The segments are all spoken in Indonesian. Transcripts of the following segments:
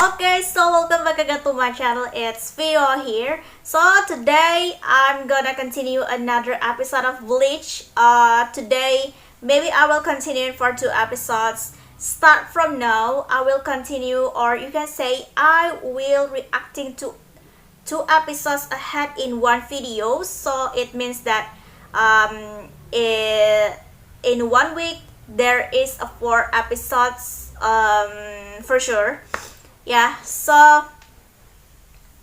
Okay, so welcome back again to my channel. It's Vio here. So today I'm gonna continue another episode of Bleach. Today maybe I will continue for 2 episodes. Start from now, I will continue, or you can say I will reacting to 2 episodes ahead in one video. So it means that in 1 week there is a 4 episodes for sure. Yeah, so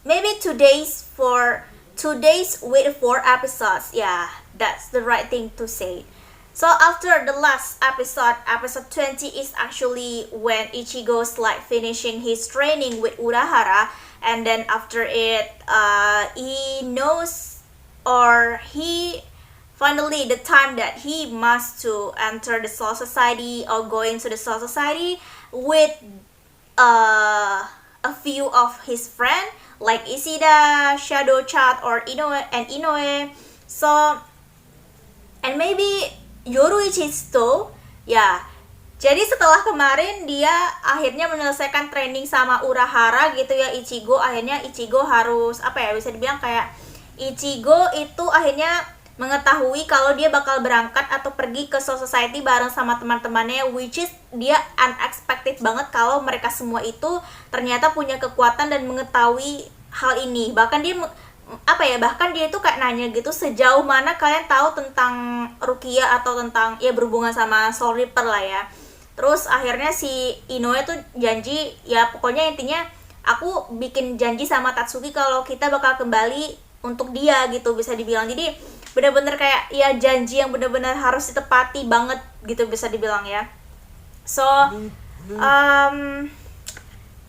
maybe 2 days for 2 days with 4 episodes. Yeah, that's the right thing to say. So after the last episode, episode 20 is actually when Ichigo's like finishing his training with Urahara, and then after it, he knows, or he finally the time that he must to enter the Soul Society or going to the Soul Society with a few of his friend like Ishida, Shadow Chat, or Inoue. So and maybe Yoruichi Sto. Ya, jadi setelah kemarin dia akhirnya menyelesaikan training sama Urahara gitu ya, akhirnya Ichigo harus apa ya, bisa dibilang kayak Ichigo itu akhirnya mengetahui kalau dia bakal berangkat atau pergi ke Soul Society bareng sama teman-temannya, which is dia unexpected banget kalau mereka semua itu ternyata punya kekuatan dan mengetahui hal ini. Bahkan dia itu kayak nanya gitu, sejauh mana kalian tahu tentang Rukia atau tentang ya berhubungan sama Soul Reaper lah ya. Terus akhirnya si Inoue tuh janji, ya pokoknya intinya aku bikin janji sama Tatsuki kalau kita bakal kembali untuk dia gitu, bisa dibilang. Jadi bener-bener kayak ya janji yang bener-bener harus ditepati banget gitu, bisa dibilang ya. So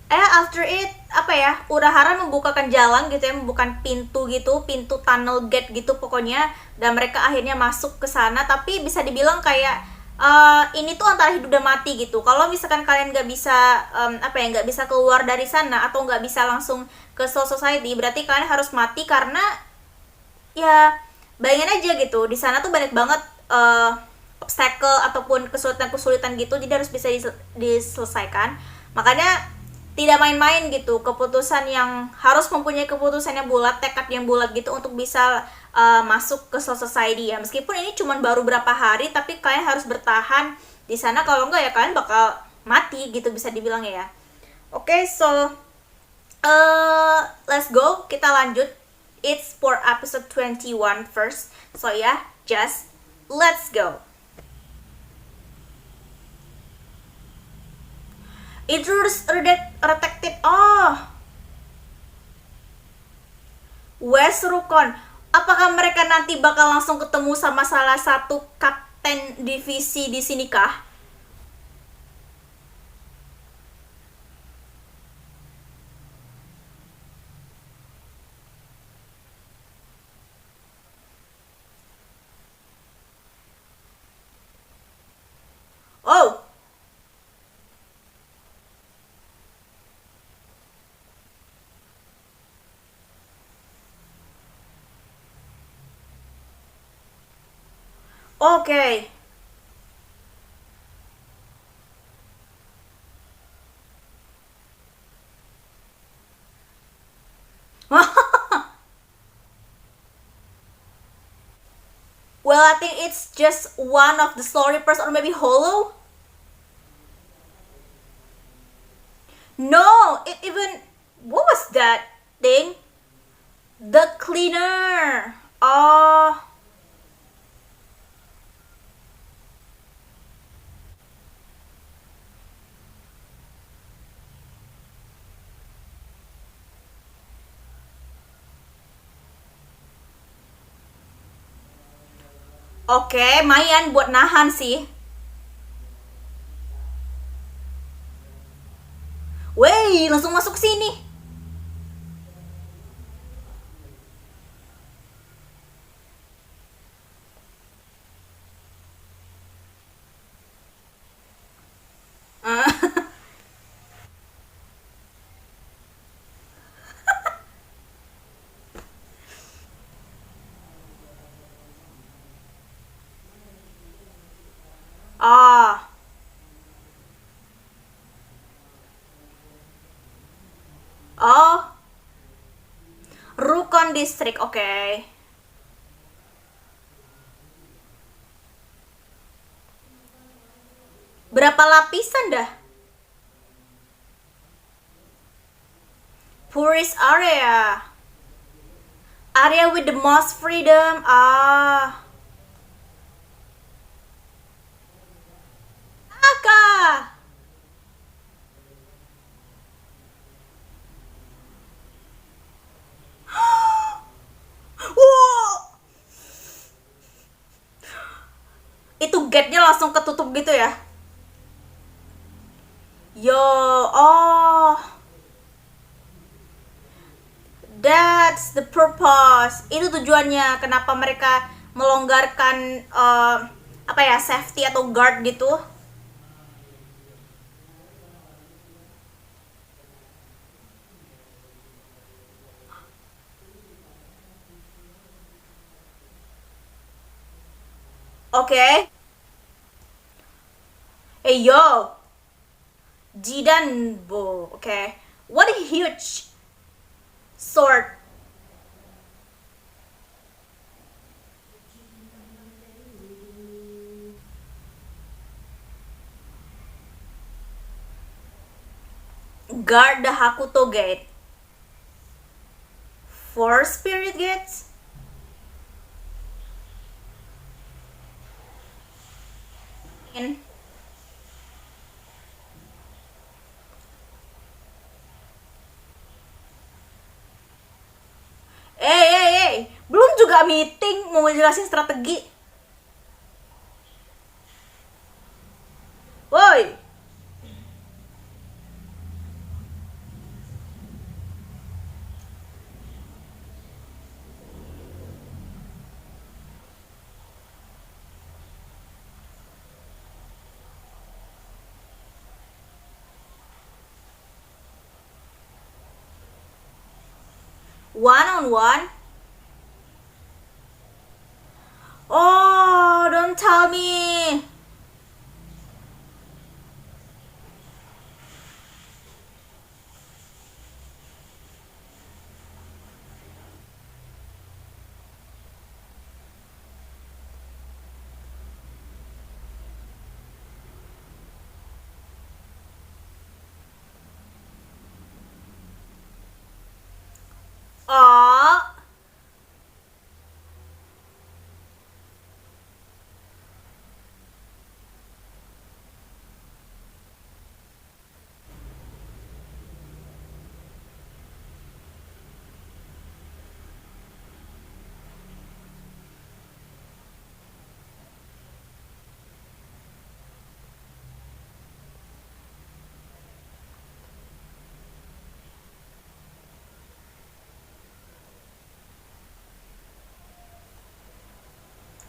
after it apa ya, Urahara membukakan jalan gitu ya, membukakan pintu gitu, pintu tunnel gate gitu pokoknya, dan mereka akhirnya masuk ke sana. Tapi bisa dibilang kayak ini tuh antara hidup dan mati gitu. Kalau misalkan kalian nggak bisa nggak bisa keluar dari sana atau nggak bisa langsung ke Soul Society, berarti kalian harus mati. Karena ya bayangin aja gitu, di sana tuh banyak banget obstacle ataupun kesulitan-kesulitan gitu, jadi harus bisa diselesaikan. Makanya tidak main-main gitu, keputusan yang harus mempunyai keputusan yang bulat, tekad yang bulat gitu untuk bisa masuk ke Soul Society ya. Meskipun ini cuma baru berapa hari, tapi kalian harus bertahan di sana, kalau enggak ya kalian bakal mati gitu, bisa dibilang ya. Oke, so let's go, kita lanjut. It's for episode 21 first. So yeah, just let's go. Intruders Redacted. Oh, West Rukon. Apakah mereka nanti bakal langsung ketemu sama salah satu kapten divisi di sini kah? Oh, okay. Well, I think it's just one of the Soul Reapers, or maybe Hollow. No, it even, what was that thing? The cleaner. Oh. Oke, lumayan buat nahan sih. Wey, langsung masuk sini. Ah, Oh, Rukon District, oke. Berapa lapisan dah? Poorest area. Area with the most freedom. Ah. Aka. Wow. Itu gate-nya langsung ketutup gitu ya? Yo, oh. That's the purpose. Itu tujuannya kenapa mereka melonggarkan apa ya, safety atau guard gitu. Oke. Okay. Hey yo. Jidanbo. Okay. What a huge sword. Guard the Hakuto Gate. 4 spirit gates? In. Belum juga meeting mau ngejelasin strategi. Woi. One on one? Oh, don't tell me. Oh.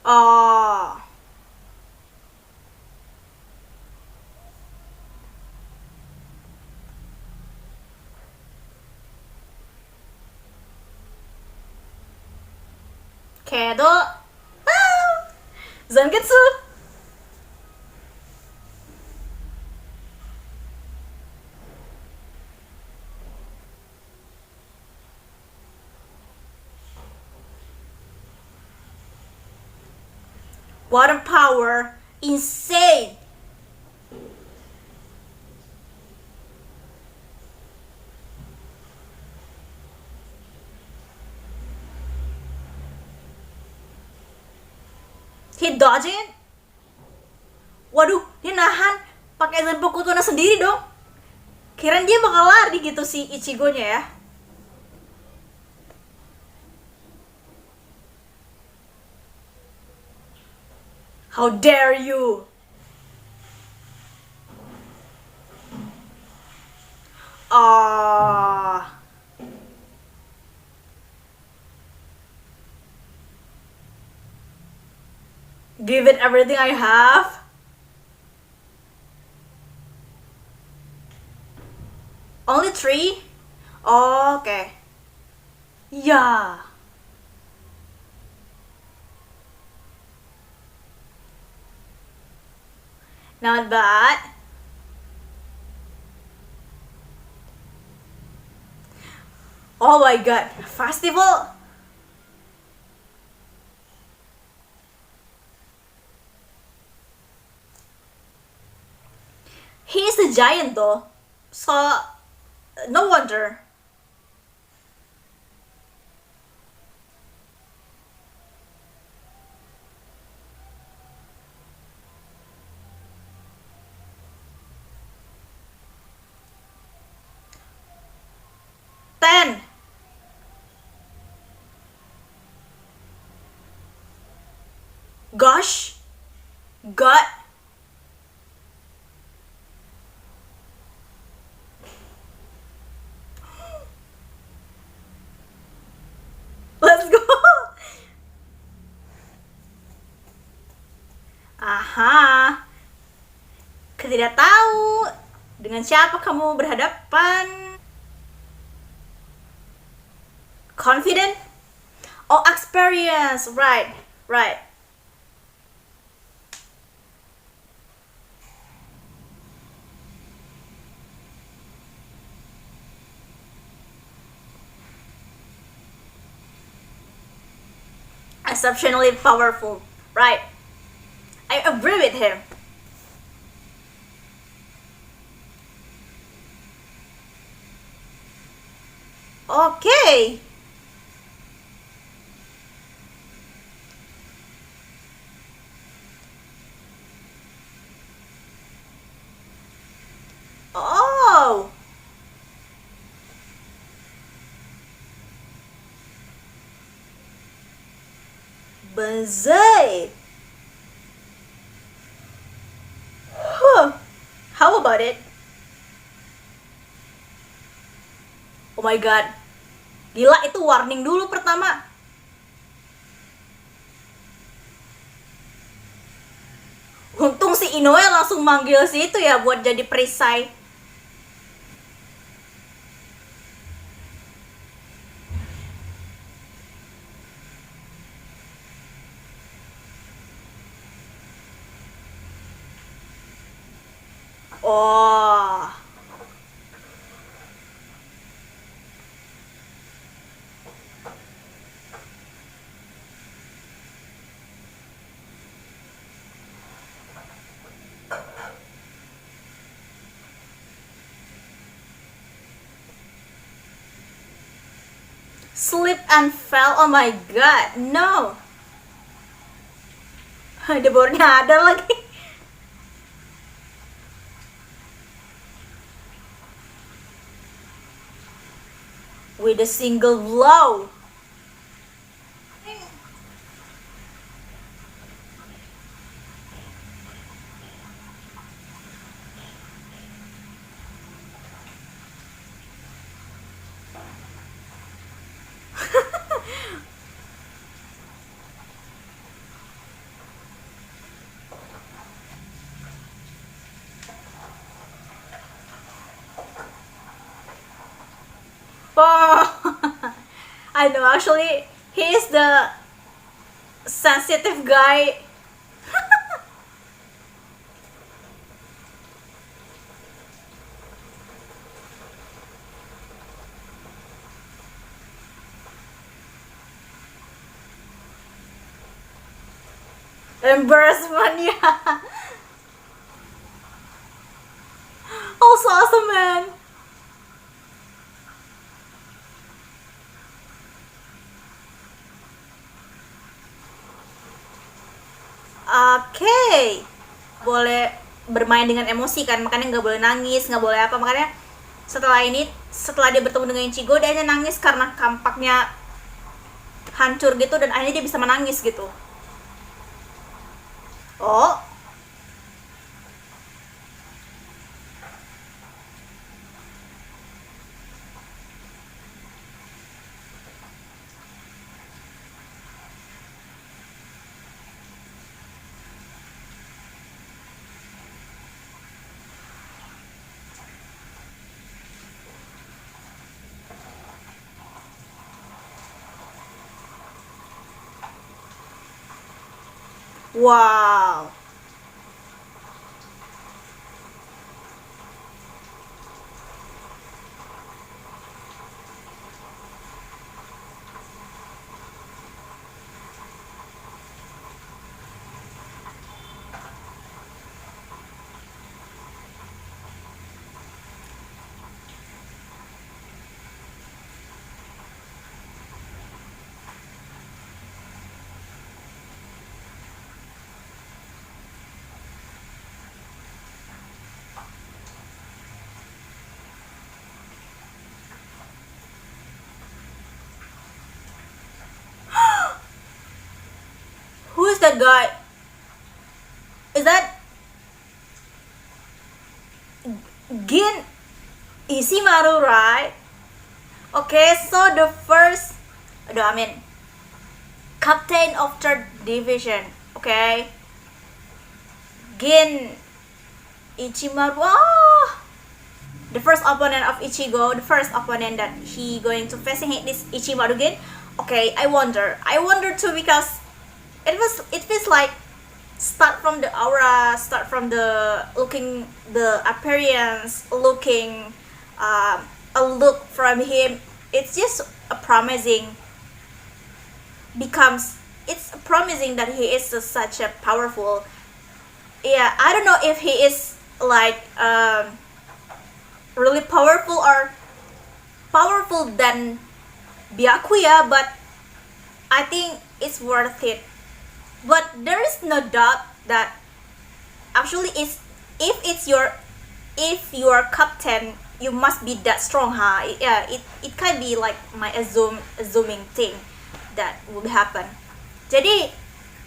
Oh. Kedo. Ah. Zangetsu. Water power. Insane. He dodging? Waduh, dia nahan pakai Zanpakuto sendiri dong. Kirain dia bakal lari gitu si Ichigo-nya ya. How dare you? Ah. Give it everything I have. Only 3? Oh, okay. Yeah. Not bad. Oh my god, festival. He is a giant though, so no wonder. Ten. Gosh. God. Let's go. Aha. Tidak tahu dengan siapa kamu berhadapan. Confident? Oh, experience. Right. Right. Exceptionally powerful. Right. I agree with him. Okay. Oh. Banzai. Huh. How about it? Oh my god. Gila, itu warning dulu pertama. Untung si Inoue langsung manggil si itu ya buat jadi perisai. Oh. Slip and fell. Oh my god. No. Dia baru nyadar lagi. With a single blow. Oh. I know, actually, he is the sensitive guy. Embarrassment, yeah. Also awesome, man. Oke, boleh bermain dengan emosi kan, makanya nggak boleh nangis, nggak boleh apa, makanya setelah ini, setelah dia bertemu dengan Ichigo, dia hanya nangis karena kampaknya hancur gitu dan akhirnya dia bisa menangis gitu. Oh, wow. that guy? Is that Gin Ishimaru, right? Okay, so the first, captain of third division. Okay, Gin Ichimaru. The first opponent of Ichigo, the first opponent that he going to facing this Ichimaru Gin. Okay, I wonder too, because it feels like start from the aura, start from the looking, the appearance, looking, a look from him. It's just a promising, it's promising that he is such a powerful. Yeah, I don't know if he is like really powerful or powerful than Byakuya, but I think it's worth it. But there is no doubt that actually if your captain, you must be that strong, huh? Yeah, it can be like my assuming thing that will happen. Jadi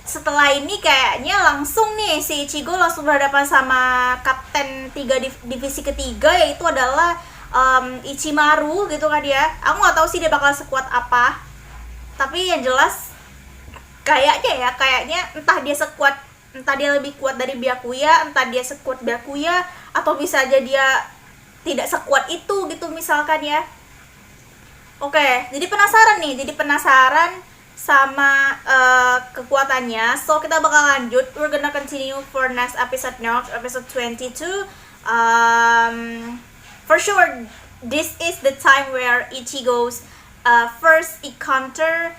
setelah ini kayaknya langsung nih si Ichigo langsung berhadapan sama kapten divisi ketiga, yaitu adalah Ichimaru gitu kan ya. Aku nggak tahu sih dia bakal sekuat apa, tapi yang jelas kayaknya entah dia lebih kuat dari Byakuya, entah dia sekuat Byakuya, atau bisa aja dia tidak sekuat itu gitu misalkan ya. Oke, jadi penasaran sama kekuatannya. So kita bakal lanjut, we're gonna continue for next episode now, episode 22. For sure this is the time where Ichigo's first encounter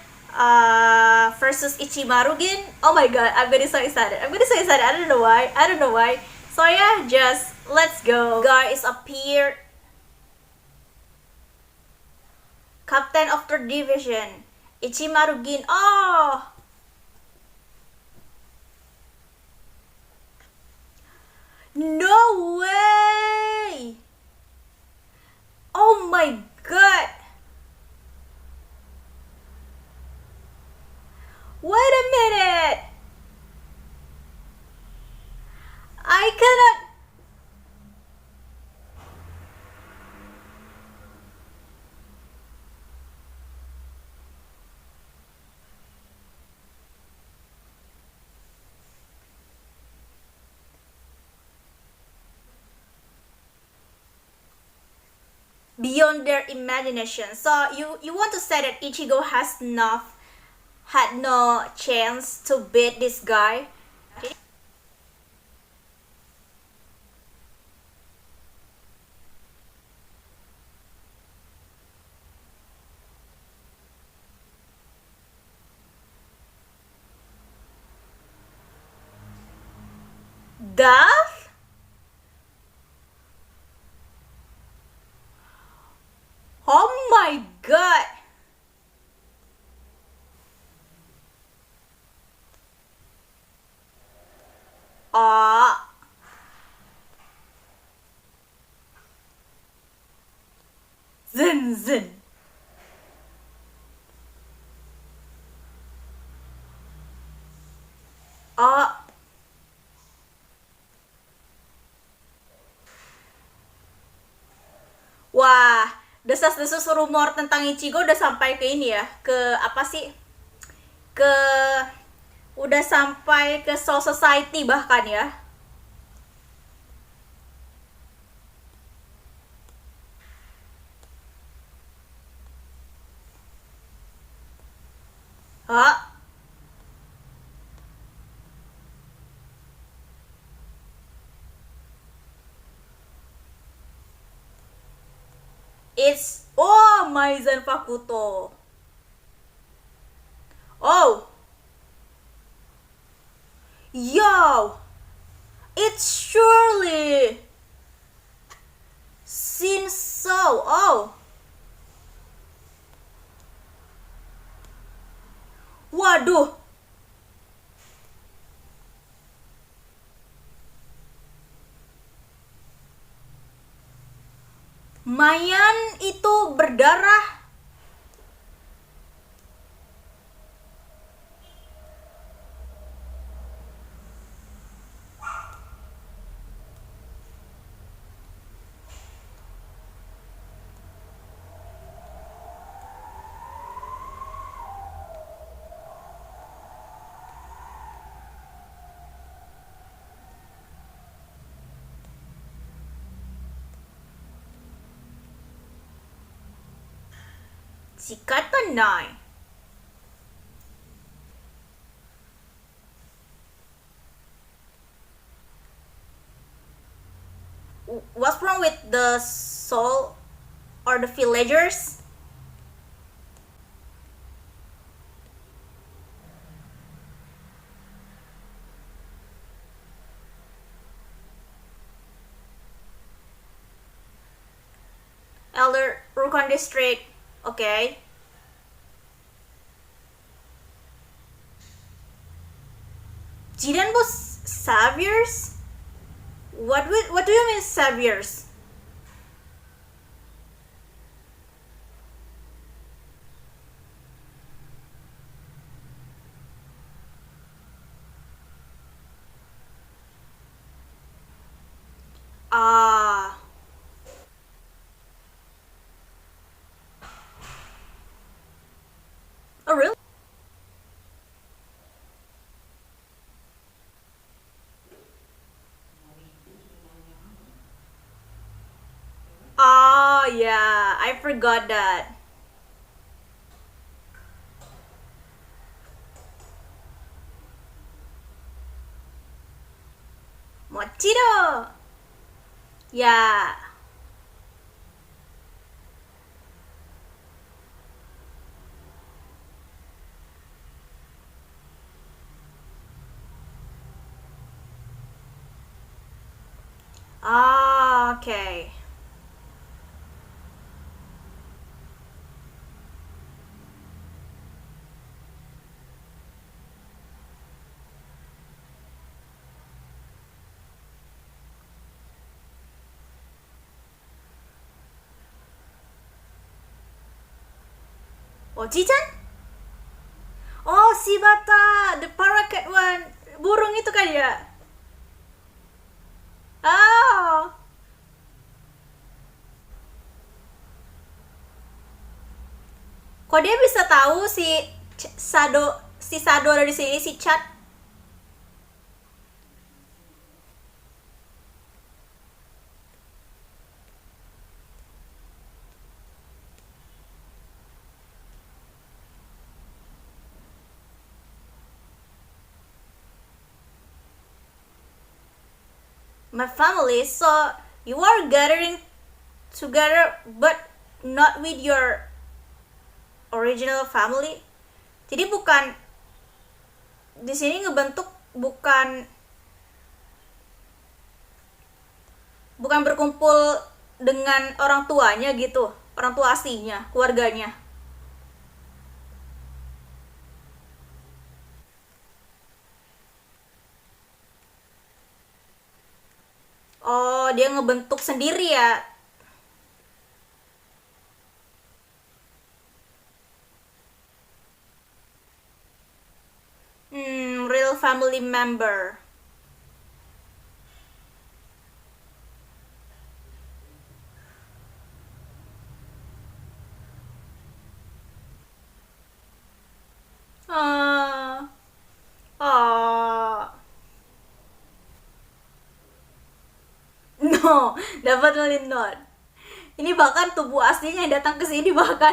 versus Ichimaru Gin. Oh my god, I'm getting so excited. I don't know why. So yeah, just let's go. Guys appeared. Captain of third division, Ichimaru Gin. Oh, no way. Oh my god. Wait a minute. I cannot. Beyond their imagination. So you want to say that Ichigo had no chance to beat this guy? Duff? Oh my god. Zen. Wah, desas-desus rumor tentang Ichigo udah sampai ke ini ya, ke apa sih? Udah sampai ke Soul Society bahkan ya. Hah? It's Maizen Fakuto. Oh. Yo. It's surely Shinso. Oh. Waduh. Mayan itu berdarah. Si kata nai. What's wrong with the soul or the villagers? Elder Rukon District. Okay. Jidan was saviors? What do you mean saviors? Ah. Oh really? Oh yeah, I forgot that. Mochiro. Yeah. Ah, okay. Oh, Jijan? Oh, Shibata, the parakeet one. Burung itu kan ya? Oh. Kok dia bisa tahu si Sado ada di sini, si Chat? My family, so you are gathering together but not with your original family. Jadi bukan di sini ngebentuk, bukan bukan berkumpul dengan orang tuanya gitu, orang tua aslinya, keluarganya. Oh, dia ngebentuk sendiri ya. Real family member. Ah, ah. No, dapat melindot. Ini bahkan tubuh aslinya yang datang ke sini bahkan.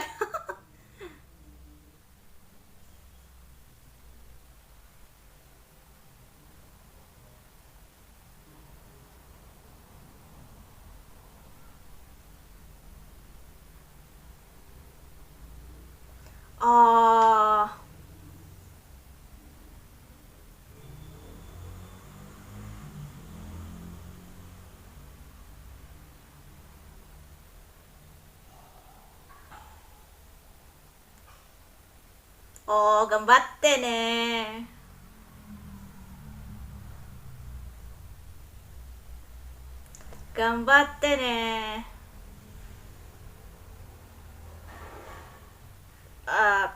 Oh, oh, gambatte ne. Gambatte ne.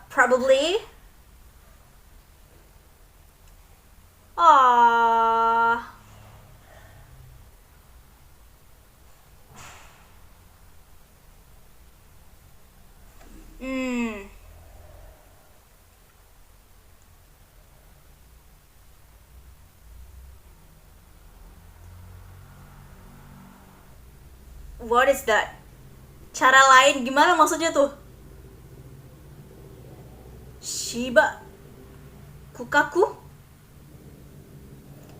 Probably. Ah. Hmm. What is that? Cara lain gimana maksudnya tuh? Shiba Kukaku.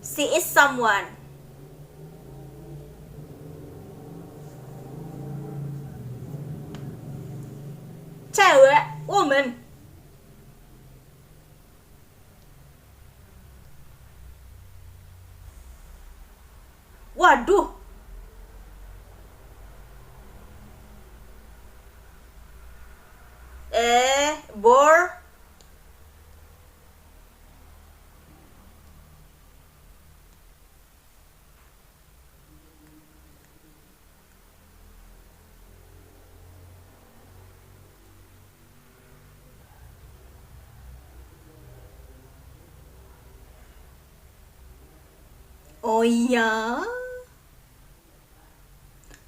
She is someone. Cewek, woman. Waduh. Bor. Oh iya.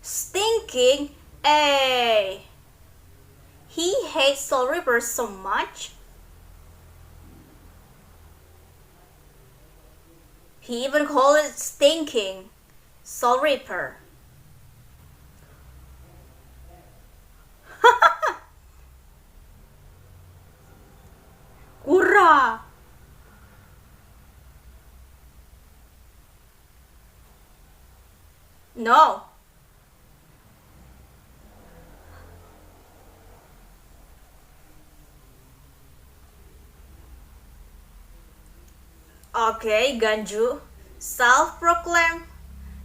Stinking. He hates Soul Reaper so much. He even called it stinking Soul Reaper. Kura. No. Okay, Ganju, self-proclaimed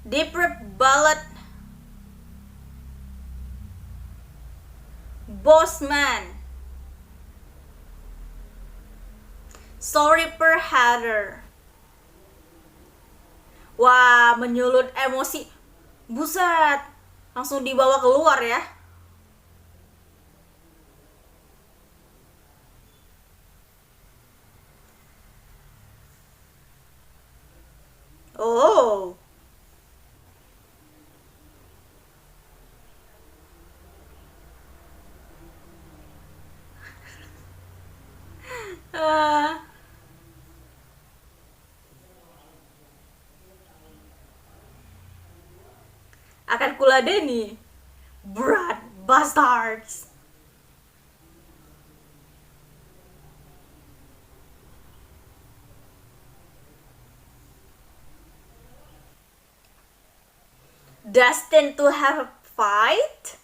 deep ballad boss man, Soul Reaper hater. Wah, menyulut emosi. Buset, langsung dibawa keluar ya. Oh. Akan kuladeni. Brat bastards. Destined to have a fight?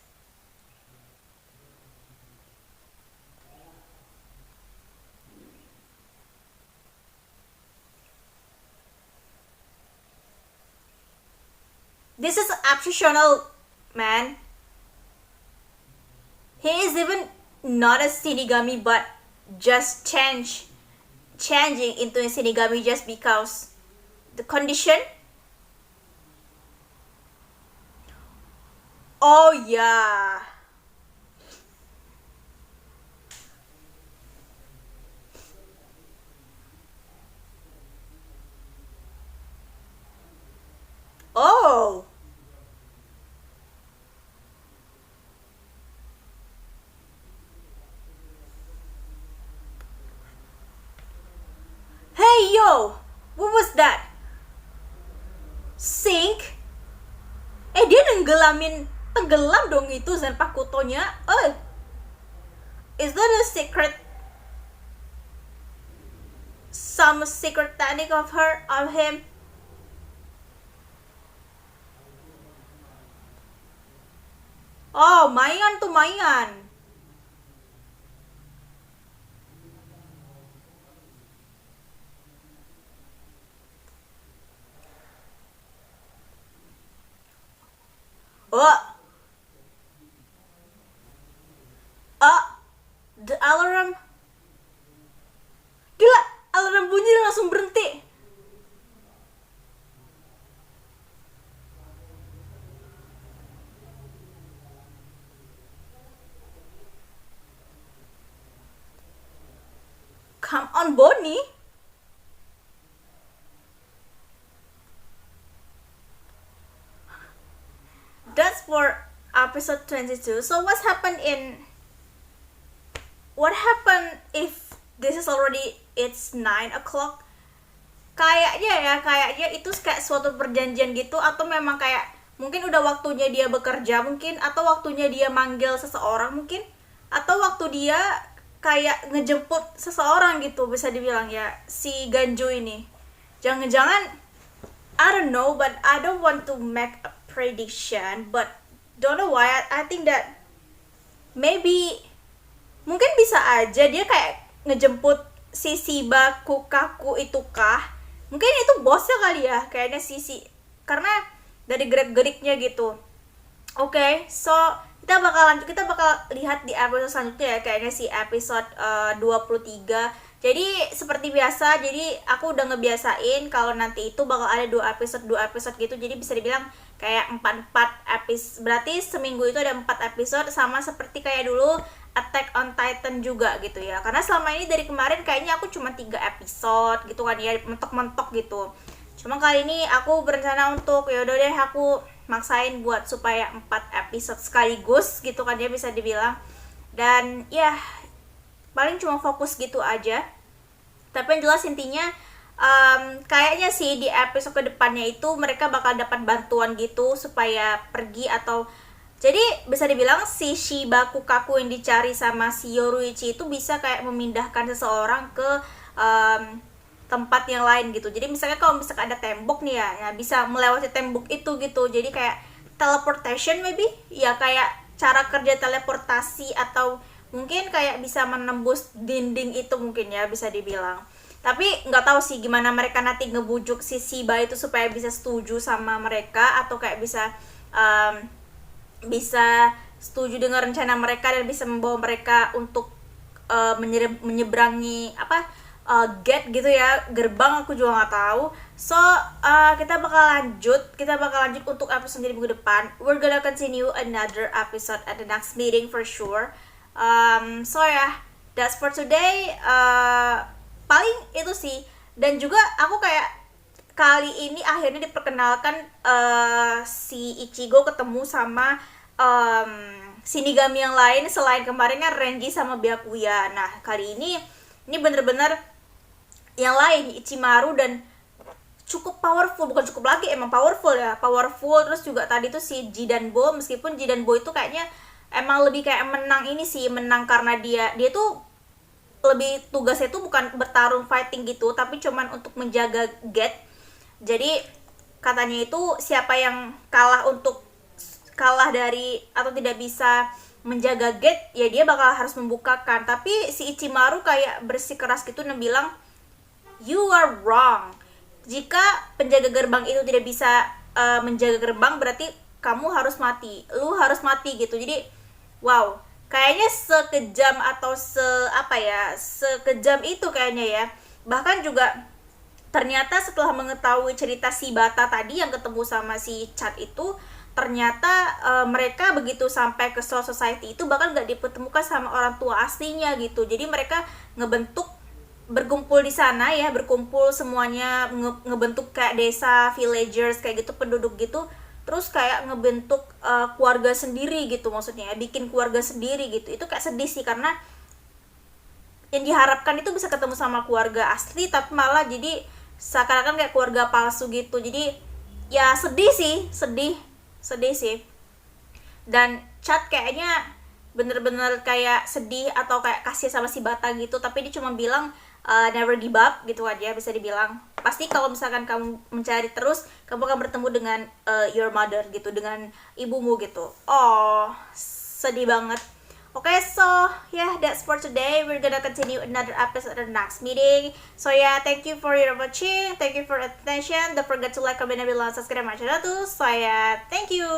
This is optional, man. He is even not a Shinigami, but just changing into a Shinigami just because the condition. Oh yeah. Oh. Hey yo, what was that? Sink? Dia tenggelam dong itu Zanpakutonya. Is that a secret? Some secret technique of him? Oh, Mayan tuh Mayan. The alarm. Gila, alarm bunyi dan langsung berhenti. Come on, Bonnie. That's for episode 22. So what happened if this is already it's 9 o'clock? Kayaknya itu kayak suatu perjanjian gitu, atau memang kayak mungkin udah waktunya dia bekerja mungkin, atau waktunya dia manggil seseorang mungkin, atau waktu dia kayak ngejemput seseorang gitu, bisa dibilang ya, si Ganju ini. Jangan-jangan, I don't know, but I don't want to make a prediction, but don't know why, I think that maybe mungkin bisa aja dia kayak ngejemput si Shiba Kukaku itu kah, mungkin itu bosnya kali ya, kayaknya karena dari gerak-geriknya gitu. Oke, so kita bakal lihat di episode selanjutnya ya, kayaknya si episode 23. Jadi seperti biasa, jadi aku udah ngebiasain kalau nanti itu bakal ada 2 episode gitu. Jadi bisa dibilang kayak 4 episode. Berarti seminggu itu ada 4 episode, sama seperti kayak dulu Attack on Titan juga gitu ya. Karena selama ini dari kemarin kayaknya aku cuma 3 episode gitu kan ya, mentok-mentok gitu. Cuma kali ini aku berencana untuk yaudah deh aku maksain buat supaya 4 episode sekaligus gitu kan ya, bisa dibilang. Dan ya paling cuma fokus gitu aja. Tapi yang jelas intinya kayaknya sih di episode kedepannya itu mereka bakal dapat bantuan gitu supaya pergi, atau jadi bisa dibilang si Shiba Kukaku yang dicari sama si Yoruichi itu bisa kayak memindahkan seseorang ke tempat yang lain gitu. Jadi misalnya kalau misalkan ada tembok nih ya bisa melewati tembok itu gitu. Jadi kayak teleportation maybe ya, kayak cara kerja teleportasi, atau mungkin kayak bisa menembus dinding itu mungkin ya, bisa dibilang. Tapi nggak tahu sih gimana mereka nanti ngebujuk si Shiba itu supaya bisa setuju sama mereka, atau kayak bisa setuju dengan rencana mereka dan bisa membawa mereka untuk menyeberangi gate gitu ya, gerbang, aku juga nggak tahu. So kita bakal lanjut untuk episode di minggu depan. We're gonna continue another episode at the next meeting for sure. So yeah, that's for today. Paling itu sih. Dan juga aku kayak kali ini akhirnya diperkenalkan si Ichigo ketemu sama Shinigami yang lain selain kemarin kan Renji sama Byakuya. Nah kali ini bener-bener yang lain, Ichimaru, dan cukup powerful, bukan cukup lagi, emang powerful. Terus juga tadi tuh si Jidanbo, meskipun Jidanbo itu kayaknya emang lebih kayak menang karena dia tuh lebih tugasnya tuh bukan bertarung fighting gitu, tapi cuman untuk menjaga gate. Jadi katanya itu siapa yang kalah dari atau tidak bisa menjaga gate ya dia bakal harus membukakan. Tapi si Ichimaru kayak bersikeras gitu dan bilang, you are wrong. Jika penjaga gerbang itu tidak bisa menjaga gerbang, berarti kamu harus mati. Lu harus mati gitu. Jadi wow, kayaknya sekejam atau sekejam itu kayaknya ya. Bahkan juga ternyata setelah mengetahui cerita si Bata tadi yang ketemu sama si Chad itu, ternyata mereka begitu sampai ke Soul Society itu bahkan gak dipertemukan sama orang tua aslinya gitu. Jadi mereka berkumpul di sana ya, berkumpul semuanya, ngebentuk kayak desa, villagers kayak gitu, penduduk gitu. Terus kayak ngebentuk keluarga sendiri gitu, maksudnya bikin keluarga sendiri gitu. Itu kayak sedih sih, karena yang diharapkan itu bisa ketemu sama keluarga asli, tapi malah jadi seakan-akan kayak keluarga palsu gitu. Jadi ya sedih sih. Dan Chad kayaknya bener-bener kayak sedih atau kayak kasih sama si Bata gitu, tapi dia cuma bilang never give up gitu aja, bisa dibilang. Pasti kalau misalkan kamu mencari terus, kamu akan bertemu dengan your mother gitu, dengan ibumu gitu. Oh, sedih banget. Okay, so yeah, that's for today. We're gonna continue another episode at the next meeting. So yeah, thank you for your watching. Thank you for your attention. Don't forget to like, comment, and subscribe my channel too. So yeah, thank you.